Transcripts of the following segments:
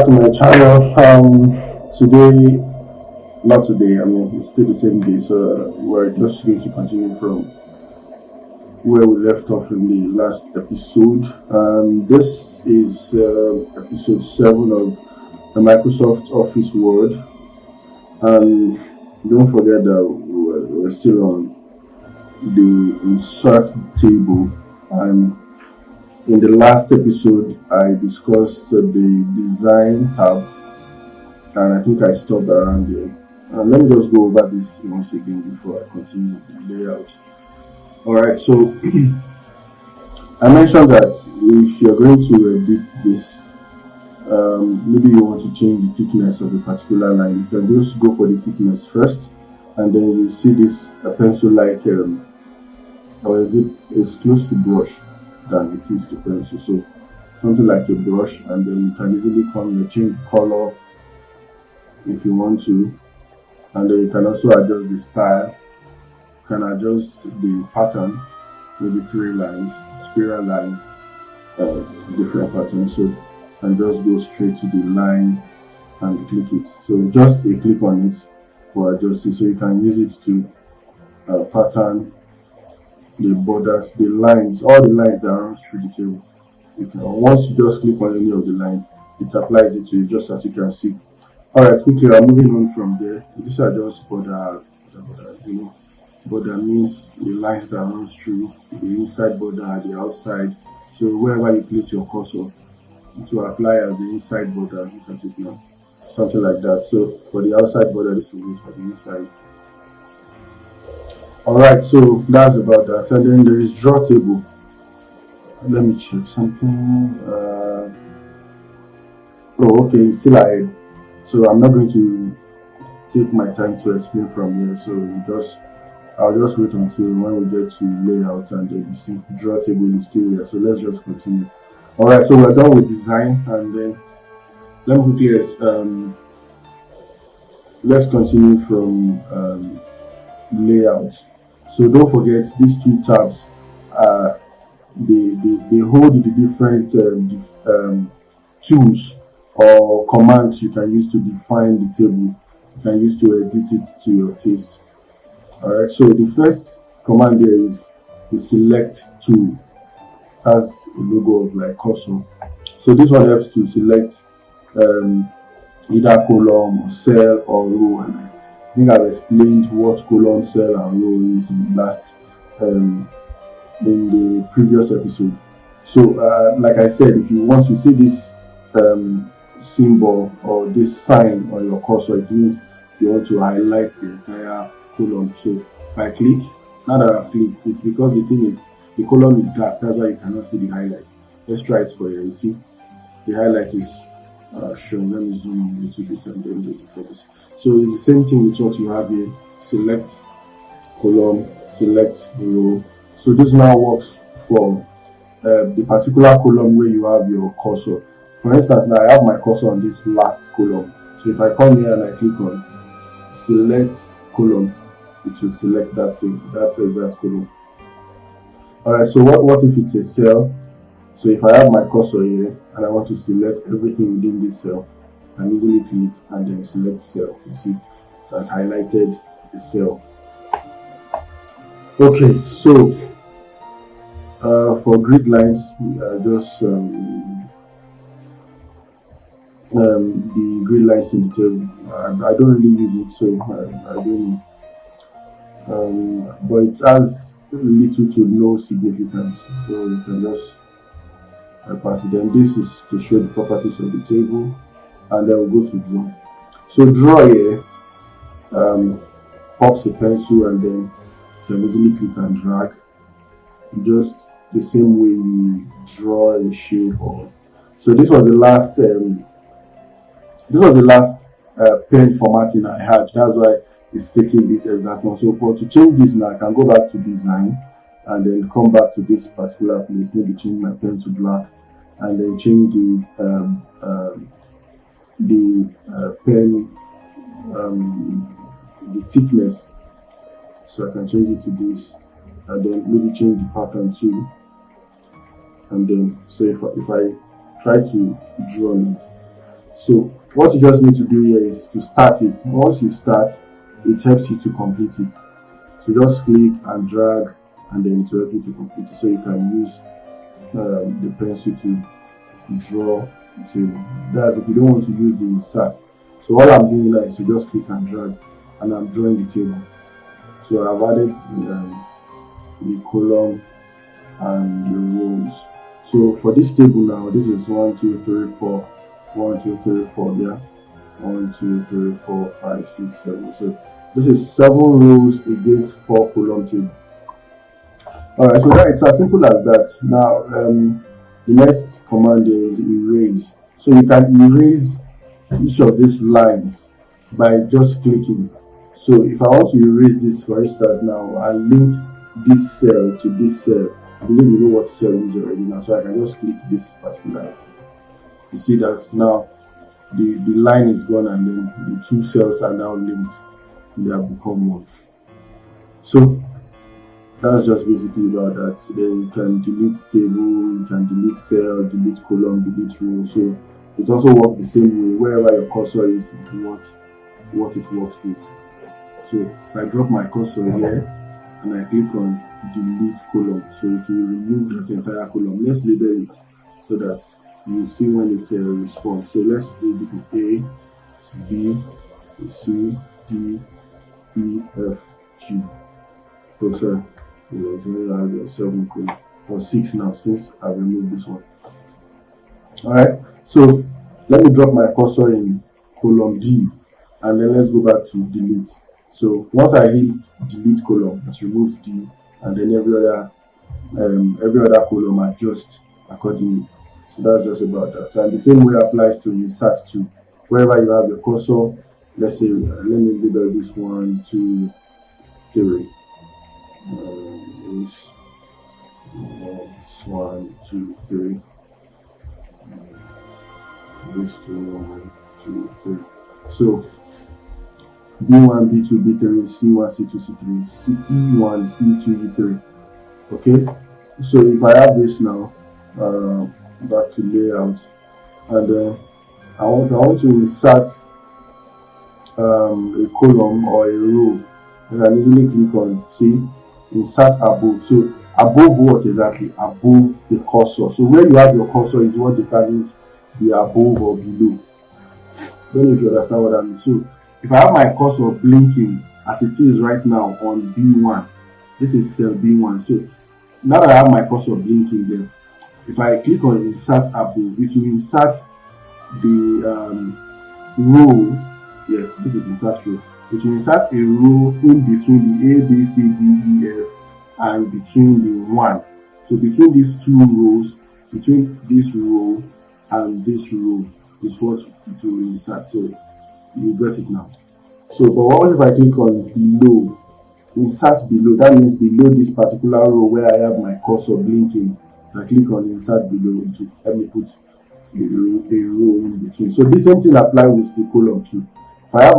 back to my channel. Today, not today, I mean, it's still the same day, so we're just going to continue from where we left off in the last episode. This is episode 7 of the Microsoft Office Word. And don't forget that we're still on the insert table, and in the last episode I discussed the design tab, and I think I stopped around there. Let me just go over this once again before I continue the layout. Alright, so I mentioned that if you're going to edit this, maybe you want to change the thickness of a particular line, you can just go for the thickness first, and then you see this pencil like, or is close to brush than it is to pencil, so something like a brush, and then you can easily come and change color if you want to, and then you can also adjust the style. You can adjust the pattern, maybe 3 lines, spiral line, different patterns, so and just go straight to the line and click it. So just a click on it for adjusting, so you can use it to pattern the borders, the lines, all the lines that run through the table. You can, once you just click on any of the line, it applies it to you, just as you can see. Alright, quickly I'm moving on from there. These are just border, border means the lines that runs through the inside border, the outside. So wherever you place your cursor to apply as the inside border, look at it now, something like that. So for the outside border, this will be for the inside. Alright, so that's about that. And then there is draw table. Let me check something. Oh, okay, it's still ahead. So I'm not going to take my time to explain from here. So I'll just wait until when we get to layout, and then you see draw table is still here. So let's just continue. Alright, so we're done with design, and then let me quickly let's continue from layout. So don't forget these 2 tabs, they hold the different tools or commands you can use to define the table. You can use to edit it to your taste. Alright, so the first command there is the select tool. Has a logo of like cursor. So this one helps to select either column or cell or row, and I think I've explained what column, cell and row is in the last in the previous episode. So like I said, if you want to see this symbol or this sign on your cursor, it means you want to highlight the entire column. So if I click, now that I've clicked, it's because the thing is the column is dark, that's why you cannot see the highlight. Let's try it for you. You see the highlight is shown. Let me zoom in a little bit and then do the focus. So it's the same thing with what you have here. Select column, select row. So this now works for the particular column where you have your cursor. For instance, now I have my cursor on this last column. So if I come here and I click on select column, it will select that exact column. Alright, so what if it's a cell? So if I have my cursor here and I want to select everything within this cell, I can easily click and then select cell. You see, it has highlighted the cell. Okay, so for grid lines, we are just the grid lines in the table. I don't really use it, so I don't know. But it has little to no significance, so you can just pass it. Then this is to show the properties of the table, and then we'll go to draw. So draw here pops a pencil, and then you can easily click and drag, just the same way you draw a shape. Or so this was the last pen formatting I had. That's why it's taking this exact one. So for to change this now, I can go back to design and then come back to this particular place, maybe change my pen to black, and then change the pen the thickness. So I can change it to this, and then maybe change the pattern too. And then so if I try to draw it, So what you just need to do here is to start it. Once you start, it helps you to complete it. So just click and drag, and then it will help you to complete it. So you can use the pencil to draw the table. That's if you don't want to use the insert. So all I'm doing now is to just click and drag, and I'm drawing the table. So I've added the column and the rows. So for this table now, this is 1, 2, 3, 4, 1, 2, 3, 4 there, 1, 2, 3, 4, 5, 6, 7. So this is 7 rows against 4 column table. Alright, so that it's as simple as that. Now the next command is erase. So you can erase each of these lines by just clicking. So if I want to erase this, for instance, now I link this cell to this cell. I believe you know what cell is already now, so I can just click this particular. You see that now the line is gone, and then the 2 cells are now linked. They have become one. So that's just basically about that. Then you can delete table, you can delete cell, delete column, delete row. So it also works the same way. Wherever your cursor is what it works with. So if I drop my cursor here and I click on delete column, so it will remove the entire column. Let's label it so that you see when it's a response. So let's do this is A, B, C, D, E, F, G. Oh, sorry, you have 7 column or 6 now since I've removed this one. Alright, so let me drop my cursor in column D, and then let's go back to delete. So once I hit delete column, it removes D, and then every other column adjusts accordingly. So that's just about that. And the same way applies to insert too. Wherever you have your cursor, let's say let me label this 1, 2, 3. This 1, 2, 3. This 2, 1, 2, 3. So B1, B2, B3, C1, C2, C3, E1, E2, E3. Okay, so if I have this now, back to layout, and I want to insert a column or a row, I can easily click on insert above. So above what exactly? Above the cursor. So where you have your cursor is what determines the above or below. I don't know if you understand what I mean. So if I have my cursor blinking as it is right now on B1, this is cell B1. So now that I have my cursor blinking there, if I click on insert above, it will insert the row. Yes, this is insert row. It will insert a row in between the A, B, C, D, E, F, and between the 1. So between these 2 rows, between this row and this row is what it will insert. So you get it now. So, but what if I click on below, insert below? That means below this particular row where I have my cursor blinking. I click on insert below to help me put a row in between. So this same thing applies with the column too. If I have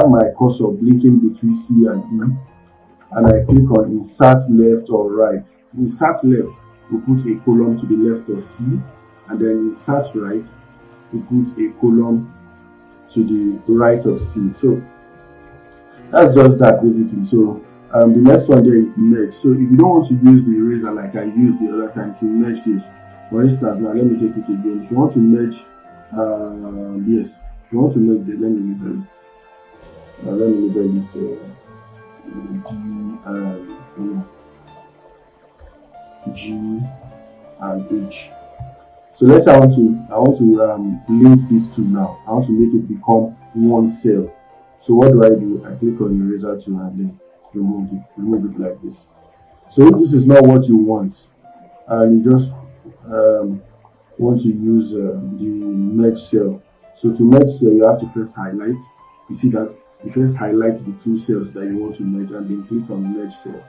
my cursor blinking between C and E, and I click on insert left or right, insert left will put a column to the left of C, and then insert right will put a column to the right of C. So that's just that basically. So the next one there is merge. So if you don't want to use the eraser like I used the other time to merge this, for instance, now let me take it again. If you want to merge, yes, if you want to merge, let me label it. Let me label it G and H. So let's say I want to link these two now. I want to make it become one cell. So what do? I click on eraser tool and then remove it like this. So if this is not what you want, and you just want to use the merge cell. So to merge cell, you have to first highlight. You see that you first highlight the 2 cells that you want to merge, and then click on merge cell.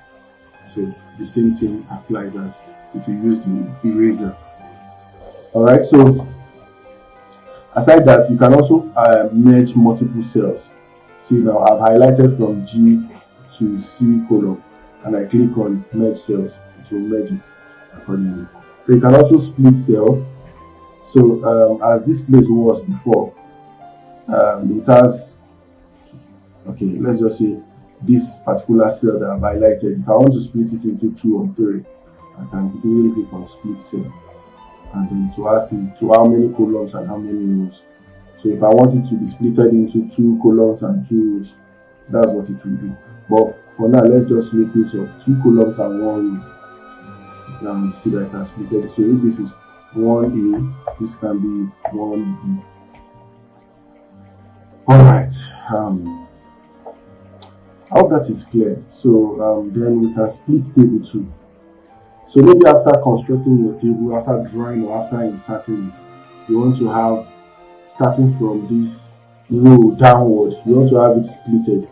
So the same thing applies as if you use the eraser. Alright, so aside that, you can also merge multiple cells. See now, I've highlighted from G to C column, and I click on merge cells, it will merge it accordingly. So you can also split cell. So as this place was before, it has, okay, let's just say this particular cell that I've highlighted. If I want to split it into 2 or 3, I can quickly click on split cell, and then to ask me to how many columns and how many rows. So if I want it to be splitted into 2 columns and 2 rows, that's what it will do. But for now, let's just make use of 2 columns and 1 row. Now see that I can split it. So if this is 1A, this can be 1B. Alright. I hope that is clear. So then we can split table 2. So maybe after constructing your table, after drawing or after inserting it, you want to have, starting from this row downward, you want to have it splitted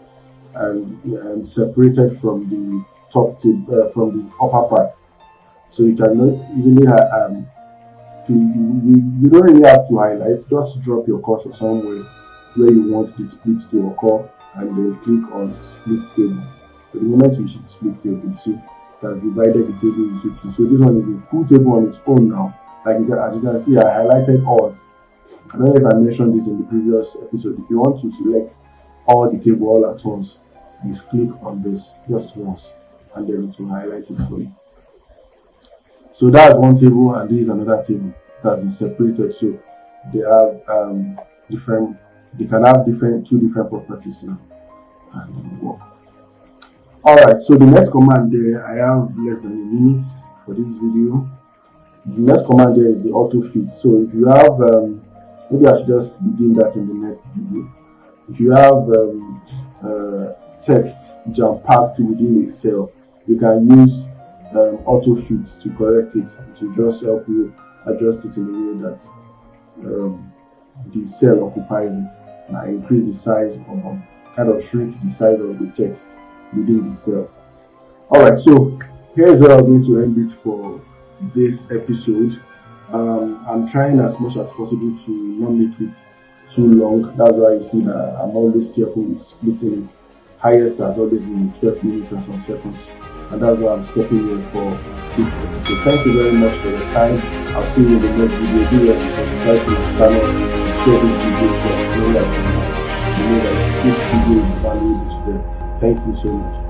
and separated from the top table, from the upper part. So you cannot easily you don't really have to highlight, just drop your cursor somewhere where you want the split to occur and then click on split table. So the moment you hit split table, you see it has divided the table into 2. So this one is a full table on its own now. Like as you can see, I highlighted all. I don't know if I mentioned this in the previous episode. If you want to select all the table all at once, you click on this just once and then it will highlight it for you. So that's one table and this is another table that has been separated. So they have they can have two different properties now. Alright, so the next command there, I have less than a minute for this video. The next command there is the auto fit. So if you have maybe I should just begin that in the next video. If you have text jam packed within a cell, you can use auto fit to correct it, to just help you adjust it in a way that the cell occupies it, and increase the size or kind of shrink the size of the text within the cell. Alright, so here's where I'm going to end it for this episode. I'm trying as much as possible to not make it too long. That's why you see that I'm always careful with splitting it. Highest has always been 12 minutes and some seconds, and that's why I'm stopping here for this episode. Thank you very much for your time. I'll see you in the next video. Do well to subscribe to my channel and share this video to as many as you know that this video is valuable to them. Thank you so much.